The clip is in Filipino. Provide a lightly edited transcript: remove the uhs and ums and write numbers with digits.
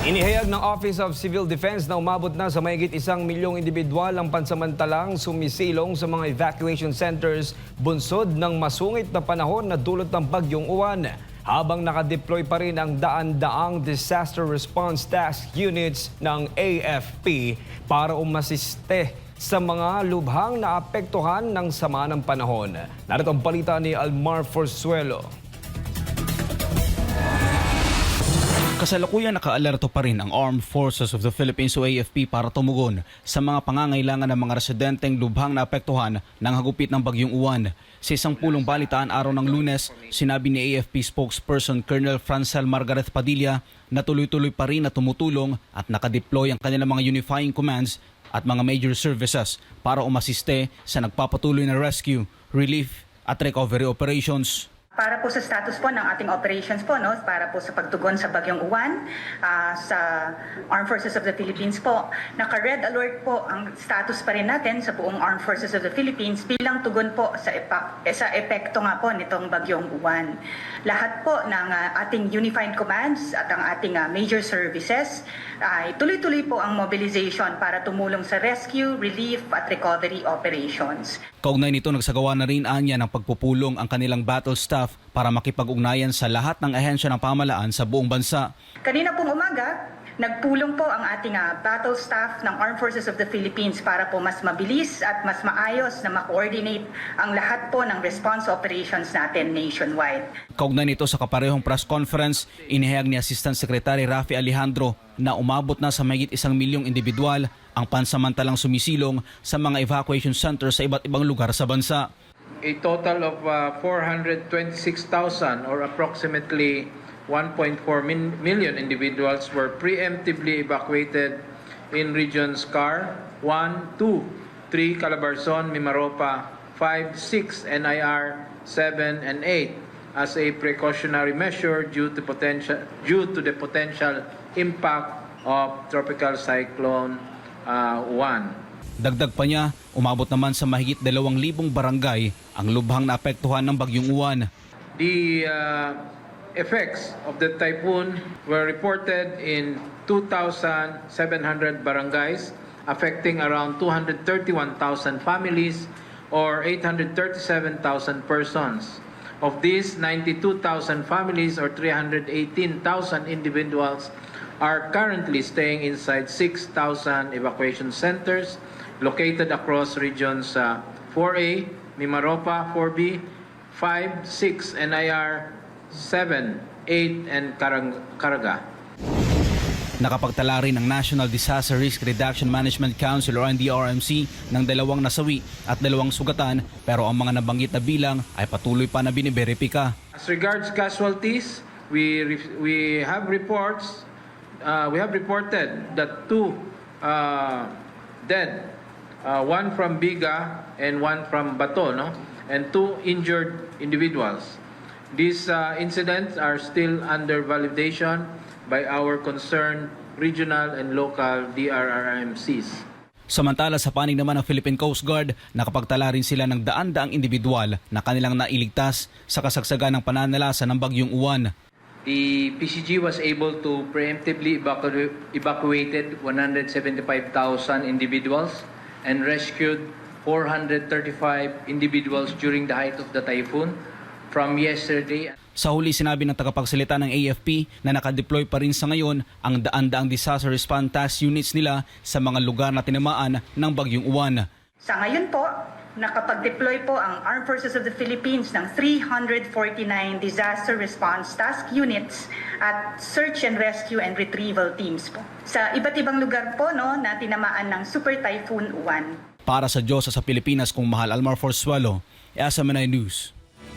Inihayag ng Office of Civil Defense na umabot na sa mahigit 1 milyong individual ang pansamantalang sumisilong sa mga evacuation centers bunsod ng masungit na panahon na dulot ng bagyong Uwan. Habang nakadeploy pa rin ang daan-daang Disaster Response Task Units ng AFP para umasiste sa mga lubhang naapektuhan ng sama ng panahon. Narito ang balita ni Almar Forzuelo. Kasalukuyan nakaalerto pa rin ang Armed Forces of the Philippines o AFP para tumugon sa mga pangangailangan ng mga residenteng lubhang naapektuhan ng hagupit ng bagyong Uwan. Sa isang pulong balitaan araw ng Lunes, sinabi ni AFP spokesperson Colonel Francel Margaret Padilla na tuloy-tuloy pa rin na tumutulong at nakadeploy ang kanilang mga unifying commands at mga major services para umasiste sa nagpapatuloy na rescue, relief at recovery operations. Para po sa status po ng ating operations po, no, para po sa pagtugon sa bagyong Uwan, sa Armed Forces of the Philippines po, naka-red alert po ang status pa rin natin sa buong Armed Forces of the Philippines bilang tugon po sa epekto nga po nitong bagyong Uwan. Lahat po ng ating unified commands at ang ating major services ay tuloy-tuloy po ang mobilization para tumulong sa rescue, relief at recovery operations. Kaugnay nito, nagsagawa na rin anya ng pagpupulong ang kanilang battle staff para makipag-ugnayan sa lahat ng ahensya ng pamahalaan sa buong bansa. Kanina pong umaga, nagpulong po ang ating battle staff ng Armed Forces of the Philippines para po mas mabilis at mas maayos na ma-coordinate ang lahat po ng response operations natin nationwide. Kaugnay nito sa kaparehong press conference, inihayag ni Assistant Secretary Rafi Alejandro na umabot na sa mahigit 1 milyong individual ang pansamantalang sumisilong sa mga evacuation centers sa iba't ibang lugar sa bansa. A total of 426,000 or approximately 1.4 million individuals were preemptively evacuated in regions CAR 1, 2, 3, Calabarzon, Mimaropa, 5, 6, NIR 7, and 8 as a precautionary measure due to the potential impact of Tropical Cyclone 1. Dagdag pa niya, umabot naman sa mahigit 2,000 barangay ang lubhang naapektuhan ng bagyong Uwan. The effects of the typhoon were reported in 2,700 barangays, affecting around 231,000 families or 837,000 persons. Of these, 92,000 families or 318,000 individuals are currently staying inside 6,000 evacuation centers located across regions 4A, Mimaropa, 4B, 5, 6, NIR 7, 8, and Caraga. Nakapagtala rin ang National Disaster Risk Reduction Management Council o NDRMC ng 2 nasawi at 2 sugatan, pero ang mga nabanggit na bilang ay patuloy pa na biniberipika. As regards casualties, we have reported that 2 dead, 1 from Biga and 1 from Bato, and 2 injured individuals. These incidents are still under validation by our concerned regional and local DRRMCs. Samantala, sa panig naman ng Philippine Coast Guard, nakapagtala rin sila ng daan-daang individual na kanilang nailigtas sa kasagsagan ng pananalasa ng bagyong Uwan. The PCG was able to preemptively evacuated 175,000 individuals and rescued 435 individuals during the height of the typhoon from yesterday. Sa huli, sinabi ng tagapagsalita ng AFP na nakadeploy pa rin sa ngayon ang daan-daang disaster response task units nila sa mga lugar na tinamaan ng bagyong Uwan. Sa ngayon po, nakapag-deploy po ang Armed Forces of the Philippines ng 349 Disaster Response Task Units at Search and Rescue and Retrieval Teams po sa iba't ibang lugar po na tinamaan ng Super Typhoon Uwan. Para sa Diyos sa Pilipinas, kung mahal, Almar Forzuelo, ASMNI News.